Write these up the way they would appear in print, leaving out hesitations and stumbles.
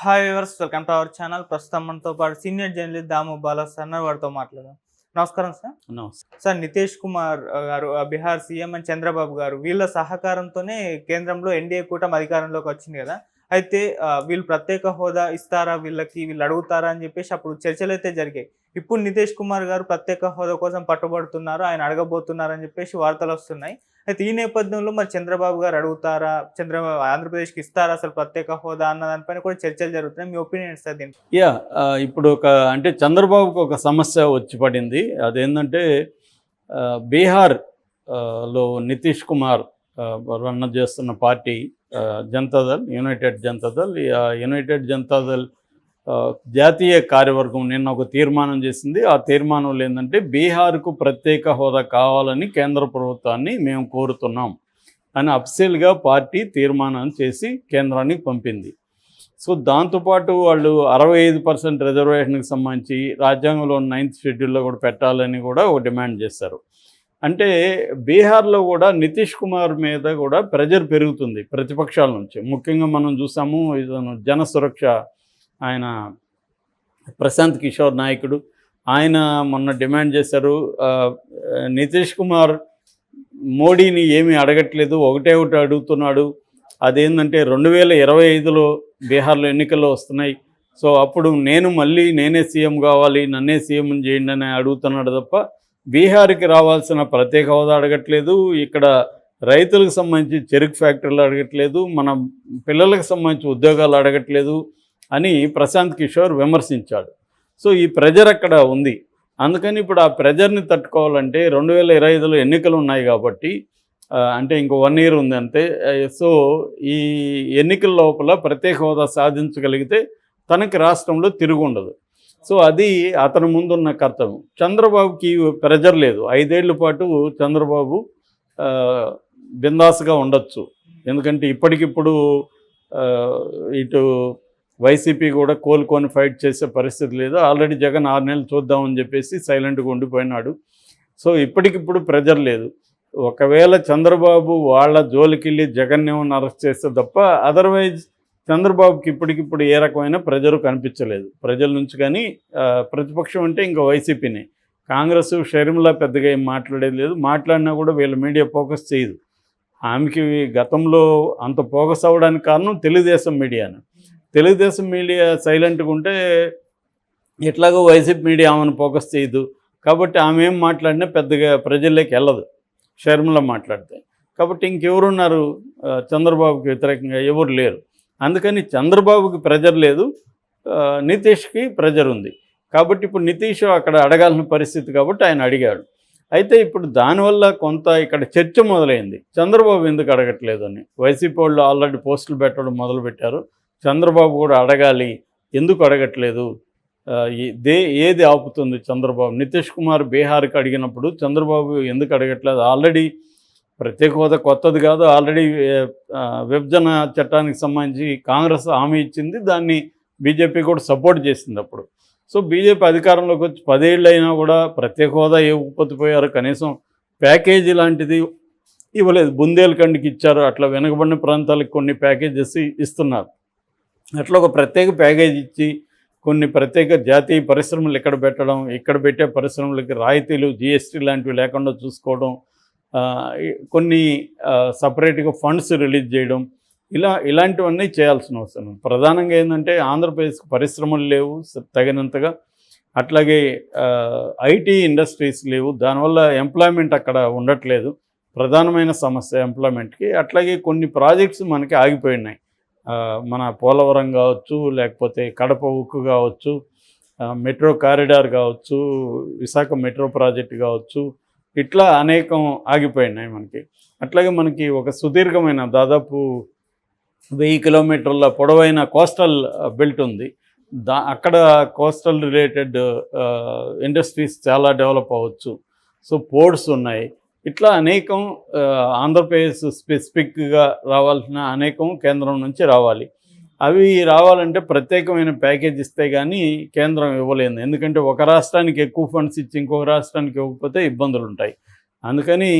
Hi viewers, welcome to our channel. ప్రస్తుతం మనతో పాటు సీనియర్ జర్నలిస్ట్ దాము బాలా సార్ వారితో మాట్లాడదాం. నమస్కారం సార్. నమస్తే సార్, నితీష్ కుమార్ గారు బీహార్ సీఎం అండ్ చంద్రబాబు గారు వీళ్ళ సహకారంతోనే కేంద్రంలో ఎన్డీఏ కూటమి అధికారంలోకి వచ్చింది కదా. అయితే వీళ్ళు ప్రత్యేక హోదా ఇస్తారా, వీళ్ళు అడుగుతారా అని చెప్పేసి అప్పుడు చర్చలు అయితే జరిగాయి. ఇప్పుడు నితీష్ కుమార్ గారు ప్రత్యేక హోదా కోసం పట్టుబడుతున్నారు, ఆయన అడగబోతున్నారు అని చెప్పేసి వార్తలు వస్తున్నాయి. అయితే ఈ నేపథ్యంలో మరి చంద్రబాబు గారు అడుగుతారా, ఆంధ్రప్రదేశ్కి ఇస్తారా అసలు ప్రత్యేక హోదా అన్న దానిపైన కూడా చర్చలు జరుగుతున్నాయి. మీ ఒపీనియన్ సార్ దీనికి? ఇప్పుడు అంటే చంద్రబాబుకు ఒక సమస్య వచ్చి పడింది. అదేంటంటే బీహార్ లో నితీష్ కుమార్ రన్ చేస్తున్న party Janata Dal, United Janata Dal. United Janata Dal జాతీయ కార్యవర్గం నిన్న ఒక తీర్మానం చేసింది. ఆ తీర్మానంలో ఏంటంటే బీహార్కు ప్రత్యేక హోదా కావాలని కేంద్ర ప్రభుత్వాన్ని మేము కోరుతున్నాం అని అఫీషియల్గా పార్టీ తీర్మానం చేసి కేంద్రానికి పంపింది. సో దాంతోపాటు వాళ్ళు 65% రిజర్వేషన్కి సంబంధించి రాజ్యాంగంలో 9th షెడ్యూల్లో కూడా పెట్టాలని కూడా ఒక డిమాండ్ చేశారు. అంటే బీహార్లో కూడా నితీష్ కుమార్ మీద కూడా ప్రెజర్ పెరుగుతుంది ప్రతిపక్షాల నుంచి. ముఖ్యంగా మనం చూసాము, ఇతను జన సురక్ష ఆయన ప్రశాంత్ కిషోర్ నాయకుడు, ఆయన మొన్న డిమాండ్ చేశారు, నితీష్ కుమార్ మోడీని ఏమీ అడగట్లేదు, ఒకటే ఒకటి అడుగుతున్నాడు. అదేంటంటే 2025లో బీహార్లో ఎన్నికల్లో వస్తున్నాయి, సో అప్పుడు నేనే సీఎం కావాలి, నన్నే సీఎం చేయండి అని అడుగుతున్నాడు తప్ప బీహార్కి రావాల్సిన ప్రత్యేక హోదా అడగట్లేదు, ఇక్కడ రైతులకు సంబంధించి చెరుకు ఫ్యాక్టరీలు అడగట్లేదు, మన పిల్లలకు సంబంధించి ఉద్యోగాలు అడగట్లేదు అని ప్రశాంత్ కిషోర్ విమర్శించాడు. సో ఈ ప్రెజర్ అక్కడ ఉంది. అందుకని ఇప్పుడు ఆ ప్రెజర్ని తట్టుకోవాలంటే 2025లో ఎన్నికలు ఉన్నాయి కాబట్టి, అంటే ఇంకో 1 year ఉంది అంతే. సో ఈ ఎన్నికల లోపల ప్రత్యేక హోదా సాధించగలిగితే తనకి రాష్ట్రంలో తిరుగుండదు. సో అది అతని ముందున్న కర్తవ్యం. చంద్రబాబుకి ప్రెజర్ లేదు. 5 ఏళ్ల పాటు చంద్రబాబు బిందాస్గా ఉండొచ్చు. ఎందుకంటే ఇప్పటికిప్పుడు ఇటు వైసీపీ కూడా కోలుకొని ఫైట్ చేసే పరిస్థితి లేదు. ఆల్రెడీ జగన్ 6 నెలలు చూద్దామని చెప్పేసి సైలెంట్గా ఉండిపోయినాడు. సో ఇప్పటికిప్పుడు ప్రెజర్ లేదు. ఒకవేళ చంద్రబాబు వాళ్ళ జోలికెళ్ళి జగన్ ఏమన్నా అరెస్ట్ చేస్తే తప్ప అదర్వైజ్ చంద్రబాబుకి ఇప్పటికిప్పుడు ఏ రకమైన ప్రెజరు కనిపించలేదు ప్రజల నుంచి. కానీ ప్రతిపక్షం అంటే ఇంకా వైసీపీనే. కాంగ్రెస్ షర్మిల పెద్దగా ఏం మాట్లాడేది లేదు. మాట్లాడినా కూడా వీళ్ళ మీడియా ఫోకస్ చేయదు. ఆమెకి గతంలో అంత ఫోకస్ అవ్వడానికి కారణం తెలుగుదేశం మీడియాను. తెలుగుదేశం మీడియా సైలెంట్గా ఉంటే ఎట్లాగో వైసీపీ మీడియా ఆమెను ఫోకస్ చేయదు. కాబట్టి ఆమె ఏం మాట్లాడినా పెద్దగా ప్రజల్లోకి వెళ్ళదు షర్మిల మాట్లాడితే. కాబట్టి ఇంకెవరున్నారు చంద్రబాబుకి వ్యతిరేకంగా? ఎవరు లేరు. అందుకని చంద్రబాబుకి ప్రెజర్ లేదు, నితీష్కి ప్రెజర్ ఉంది. కాబట్టి ఇప్పుడు నితీష్ అక్కడ అడగాల్సిన పరిస్థితి కాబట్టి ఆయన అడిగాడు. అయితే ఇప్పుడు దానివల్ల కొంత ఇక్కడ చర్చ మొదలైంది, చంద్రబాబు ఎందుకు అడగట్లేదు అని. వైసీపీ వాళ్ళు ఆల్రెడీ పోస్టులు పెట్టడం మొదలుపెట్టారు. చంద్రబాబు కూడా అడగాలి, ఎందుకు అడగట్లేదు, ఏది ఆపుతుంది చంద్రబాబు? నితీష్ కుమార్ బీహార్కి అడిగినప్పుడు చంద్రబాబు ఎందుకు అడగట్లేదు? ఆల్రెడీ ప్రత్యేక హోదా కొత్తది కాదు, ఆల్రెడీ విభజన చట్టానికి సంబంధించి కాంగ్రెస్ హామీ ఇచ్చింది, దాన్ని బీజేపీ కూడా సపోర్ట్ చేసింది అప్పుడు. సో బీజేపీ అధికారంలోకి వచ్చి 10 ఏళ్ళు అయినా కూడా ప్రత్యేక హోదా ఇవ్వకపోయారు. కనీసం ప్యాకేజీ లాంటిది ఇవ్వలేదు. బుందేల్ఖండ్కి ఇచ్చారు, అట్లా వెనుకబడిన ప్రాంతాలకు కొన్ని ప్యాకేజెస్ ఇస్తున్నారు. అట్లా ఒక ప్రత్యేక ప్యాకేజ్ ఇచ్చి కొన్ని ప్రత్యేక జాతీయ పరిశ్రమలు ఇక్కడ పెట్టడం, ఇక్కడ పెట్టే పరిశ్రమలకి రాయితీలు, జిఎస్టీ లాంటివి లేకుండా చూసుకోవడం, కొన్ని సపరేట్గా ఫండ్స్ రిలీజ్ చేయడం, ఇలాంటివన్నీ చేయాల్సిన అవసరం. ప్రధానంగా ఏంటంటే ఆంధ్రప్రదేశ్కి పరిశ్రమలు లేవు తగినంతగా, అట్లాగే ఐటీ ఇండస్ట్రీస్ లేవు, దానివల్ల ఎంప్లాయ్మెంట్ అక్కడ ఉండట్లేదు. ప్రధానమైన సమస్య ఎంప్లాయ్మెంట్కి. అట్లాగే కొన్ని ప్రాజెక్ట్స్ మనకి ఆగిపోయినాయి. మన పోలవరం కావచ్చు, లేకపోతే కడప ఉక్కు కావచ్చు, మెట్రో కారిడార్ కావచ్చు, విశాఖ మెట్రో ప్రాజెక్ట్ కావచ్చు, ఇట్లా అనేకం ఆగిపోయినాయి మనకి. అట్లాగే మనకి ఒక సుదీర్ఘమైన దాదాపు 1000 కిలోమీటర్ల పొడవైన కోస్టల్ బెల్ట్ ఉంది. అక్కడ కోస్టల్ రిలేటెడ్ ఇండస్ట్రీస్ చాలా డెవలప్ అవ్వచ్చు. సో పోర్ట్స్ ఉన్నాయి. ఇట్లా అనేకం ఆంధ్రప్రదేశ్ స్పెసిఫిక్గా రావాల్సిన అనేకం కేంద్రం నుంచి రావాలి. అవి రావాలంటే ప్రత్యేకమైన ప్యాకేజ్ ఇస్తే కానీ కేంద్రం ఇవ్వలేదు. ఎందుకంటే ఒక రాష్ట్రానికి ఎక్కువ ఫండ్స్ ఇచ్చి ఇంకొక రాష్ట్రానికి ఇవ్వకపోతే ఇబ్బందులు ఉంటాయి. అందుకని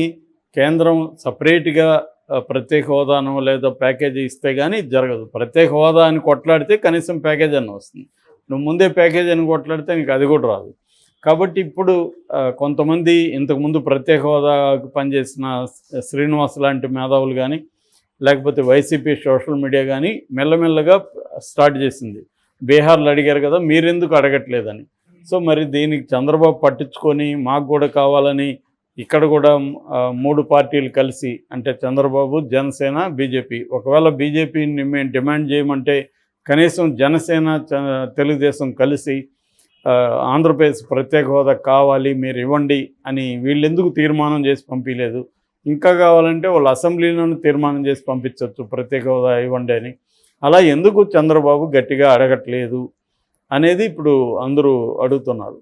కేంద్రం సపరేట్గా ప్రత్యేక హోదానో లేదా ప్యాకేజీ ఇస్తే కానీ జరగదు. ప్రత్యేక హోదా అని కొట్లాడితే కనీసం ప్యాకేజ్ అన్న వస్తుంది. నువ్వు ముందే ప్యాకేజ్ అని కొట్లాడితే నీకు అది కూడా రాదు. కాబట్టి ఇప్పుడు కొంతమంది ఇంతకుముందు ప్రత్యేక హోదాకు పనిచేసిన శ్రీనివాస్ లాంటి మేధావులు కానీ లేకపోతే వైసీపీ సోషల్ మీడియా కానీ మెల్లమెల్లగా స్టార్ట్ చేసింది. బీహార్లో అడిగారు కదా, మీరెందుకు అడగట్లేదని. సో మరి దీనికి చంద్రబాబు పట్టించుకొని మాకు కూడా కావాలని ఇక్కడ కూడా 3 పార్టీలు కలిసి, అంటే చంద్రబాబు, జనసేన, బీజేపీ. ఒకవేళ బీజేపీని మేము డిమాండ్ చేయమంటే కనీసం జనసేన, తెలుగుదేశం కలిసి ఆంధ్రప్రదేశ్ ప్రత్యేక హోదా కావాలి మీరు ఇవ్వండి అని వీళ్ళెందుకు తీర్మానం చేసి పంపించలేదు. ఇంకా కావాలంటే వాళ్ళు అసెంబ్లీలోనే తీర్మానం చేసి పంపించవచ్చు ప్రత్యేక హోదా ఇవ్వండి అని. అలా ఎందుకు చంద్రబాబు గట్టిగా అడగట్లేదు అనేది ఇప్పుడు అందరూ అడుగుతున్నారు.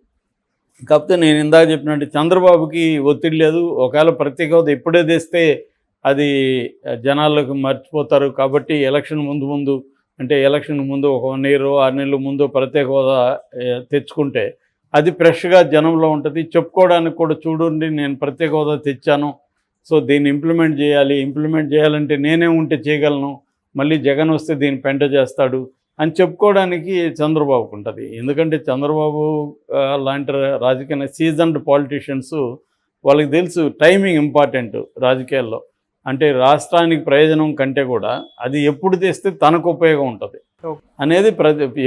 కాకపోతే నేను ఇందాక చెప్పినట్టు చంద్రబాబుకి ఒత్తిడి లేదు. ఒకవేళ ప్రత్యేక హోదా ఇప్పుడే తెస్తే అది జనాలకు మర్చిపోతారు. కాబట్టి ఎలక్షన్ ముందు అంటే ఎలక్షన్ ముందు ఒక 1 year 6 నెలల ముందు ప్రత్యేక హోదా తెచ్చుకుంటే అది ఫ్రెష్గా జనంలో ఉంటుంది. చెప్పుకోవడానికి కూడా చూడండి నేను ప్రత్యేక హోదా తెచ్చాను, సో దీన్ని ఇంప్లిమెంట్ చేయాలంటే నేనే ఉంటే చేయగలను, మళ్ళీ జగన్ వస్తే దీన్ని పెంట చేస్తాడు అని చెప్పుకోవడానికి చంద్రబాబుకు ఉంటుంది. ఎందుకంటే చంద్రబాబు లాంటి రాజకీయ సీజన్డ్ పాలిటీషియన్స్ వాళ్ళకి తెలుసు టైమింగ్ ఇంపార్టెంట్ రాజకీయాల్లో. అంటే రాష్ట్రానికి ప్రయోజనం కంటే కూడా అది ఎప్పుడు తెస్తే తనకు ఉపయోగం ఉంటుంది అనేది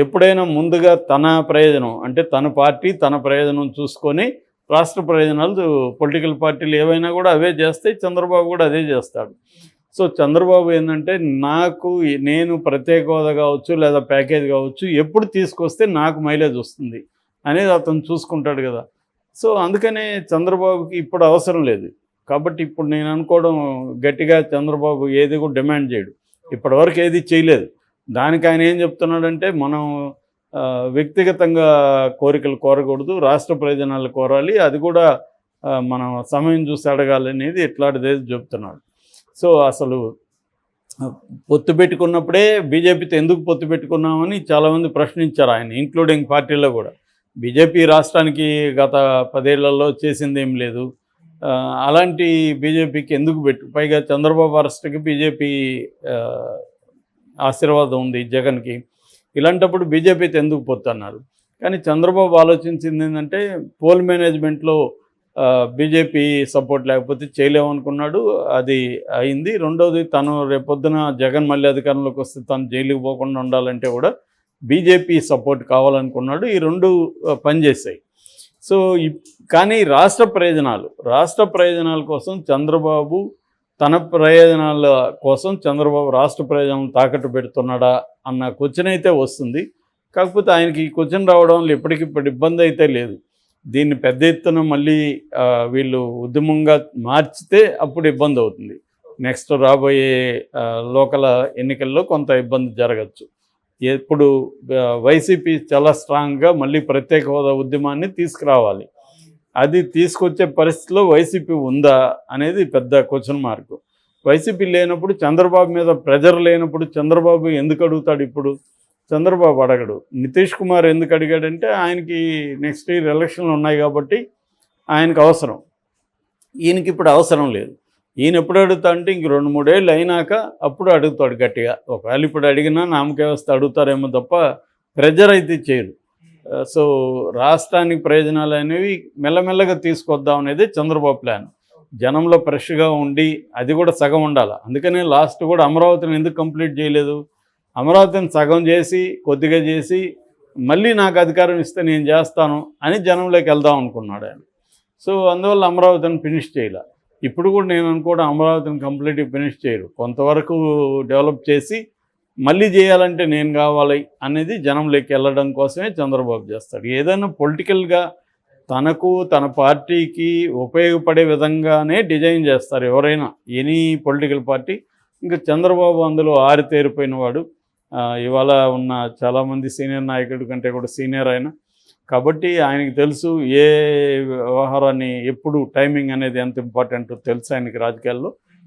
ఎప్పుడైనా ముందుగా తన ప్రయోజనం, అంటే తన పార్టీ తన ప్రయోజనం చూసుకొని రాష్ట్ర ప్రయోజనాలు పొలిటికల్ పార్టీలు ఏవైనా కూడా అవే చేస్తాయి. చంద్రబాబు కూడా అదే చేస్తాడు. సో చంద్రబాబు ఏంటంటే నేను ప్రత్యేక హోదా కావచ్చు లేదా ప్యాకేజ్ కావచ్చు ఎప్పుడు తీసుకొస్తే నాకు మైలేజ్ వస్తుంది అనేది అతను చూసుకుంటాడు కదా. సో అందుకనే చంద్రబాబుకి ఇప్పుడు అవసరం లేదు. కాబట్టి ఇప్పుడు నేను అనుకోవడం గట్టిగా చంద్రబాబు ఏది కూడా డిమాండ్ చేయడు, ఇప్పటివరకు ఏది చేయలేదు. దానికి ఆయన ఏం చెప్తున్నాడంటే మనం వ్యక్తిగతంగా కోరికలు కోరకూడదు, రాష్ట్ర ప్రయోజనాలు కోరాలి, అది కూడా మనం సమయం చూసి అడగాలి అనేది ఇట్లాంటిది చెప్తున్నాడు. సో అసలు పొత్తు పెట్టుకున్నప్పుడే బీజేపీతో ఎందుకు పొత్తు పెట్టుకున్నామని చాలామంది ప్రశ్నించారు ఆయన, ఇంక్లూడింగ్ పార్టీలో కూడా. బీజేపీ రాష్ట్రానికి గత 10 ఏళ్లలో చేసింది ఏం లేదు, అలాంటి బీజేపీకి ఎందుకు పైగా చంద్రబాబు అరెస్ట్కి బీజేపీ ఆశీర్వాదం ఉంది జగన్కి. ఇలాంటప్పుడు బీజేపీతో ఎందుకు పొత్తు అన్నారు. కానీ చంద్రబాబు ఆలోచించింది ఏంటంటే పోల్ మేనేజ్మెంట్లో బీజేపీ సపోర్ట్ లేకపోతే చేయలేమనుకున్నాడు, అది అయింది. రెండవది తను రేపొద్దున జగన్ మళ్ళీ అధికారంలోకి వస్తే తను జైలుకి పోకుండా ఉండాలంటే కూడా బీజేపీ సపోర్ట్ కావాలనుకున్నాడు. ఈ 2 పనిచేశాయి. సో కానీ రాష్ట్ర ప్రయోజనాల కోసం చంద్రబాబు తన ప్రయోజనాల కోసం చంద్రబాబు రాష్ట్ర ప్రయోజనాలను తాకట్టు పెడుతున్నాడా అన్న క్వశ్చన్ అయితే వస్తుంది. కాకపోతే ఆయనకి ఈ క్వశ్చన్ రావడం వల్ల ఇప్పటికిప్పుడు ఇబ్బంది అయితే లేదు. దీన్ని పెద్ద ఎత్తున మళ్ళీ వీళ్ళు ఉద్యమంగా మార్చితే అప్పుడు ఇబ్బంది అవుతుంది. నెక్స్ట్ రాబోయే లోకల్ ఎన్నికల్లో కొంత ఇబ్బంది జరగచ్చు. ఎప్పుడు వైసీపీ చాలా స్ట్రాంగ్గా మళ్ళీ ప్రత్యేక హోదా ఉద్యమాన్ని తీసుకురావాలి. అది తీసుకొచ్చే పరిస్థితిలో వైసీపీ ఉందా అనేది పెద్ద క్వశ్చన్ మార్కు. వైసీపీ లేనప్పుడు, చంద్రబాబు మీద ప్రెజర్ లేనప్పుడు చంద్రబాబు ఎందుకు అడుగుతాడు? ఇప్పుడు చంద్రబాబు అడగడు. నితీష్ కుమార్ ఎందుకు అడిగాడంటే ఆయనకి నెక్స్ట్ ఇయర్ ఎలక్షన్లు ఉన్నాయి కాబట్టి ఆయనకు అవసరం, ఈయనకి ఇప్పుడు అవసరం లేదు. ఈయన ఎప్పుడు అడుగుతా అంటే ఇంక 2-3 ఏళ్ళు అయినాక అప్పుడు అడుగుతాడు గట్టిగా. ఒకవేళ ఇప్పుడు అడిగినా నామకే వస్తే అడుగుతారేమో తప్ప ప్రెజర్ అయితే చేయరు. సో రాష్ట్రానికి ప్రయోజనాలు అనేవి మెల్లమెల్లగా తీసుకొద్దాం అనేది చంద్రబాబు ప్లాన్. జనంలో ఫ్రెష్గా ఉండి అది కూడా సగం ఉండాలి. అందుకనే లాస్ట్ కూడా అమరావతిని ఎందుకు కంప్లీట్ చేయలేదు? అమరావతిని సగం చేసి కొద్దిగా చేసి మళ్ళీ నాకు అధికారం ఇస్తే నేను చేస్తాను అని జనంలోకి వెళ్దాం అనుకున్నాడు ఆయన. సో అందువల్ల అమరావతిని ఫినిష్ చేయాలి. ఇప్పుడు కూడా నేను అనుకోవడం అమరావతిని కంప్లీట్గా ఫినిష్ చేయరు, కొంతవరకు డెవలప్ చేసి మళ్ళీ చేయాలంటే నేను కావాలి అనేది జనంలోకి వెళ్ళడం కోసమే చంద్రబాబు చేస్తాడు. ఏదైనా పొలిటికల్గా తనకు తన పార్టీకి ఉపయోగపడే విధంగానే డిజైన్ చేస్తారు ఎవరైనా, ఎనీ పొలిటికల్ పార్టీ. ఇంకా చంద్రబాబు అందులో ఆరితేరిపోయిన వాడు. ఇవాళ ఉన్న చాలామంది సీనియర్ నాయకుడి కంటే కూడా సీనియర్ ఆయన కాబట్టి ఆయనకి తెలుసు ఏ వ్యవహారాన్ని ఎప్పుడు టైమింగ్ అనేది ఎంత ఇంపార్టెంటో తెలుసు ఆయనకి రాజకీయాల్లో.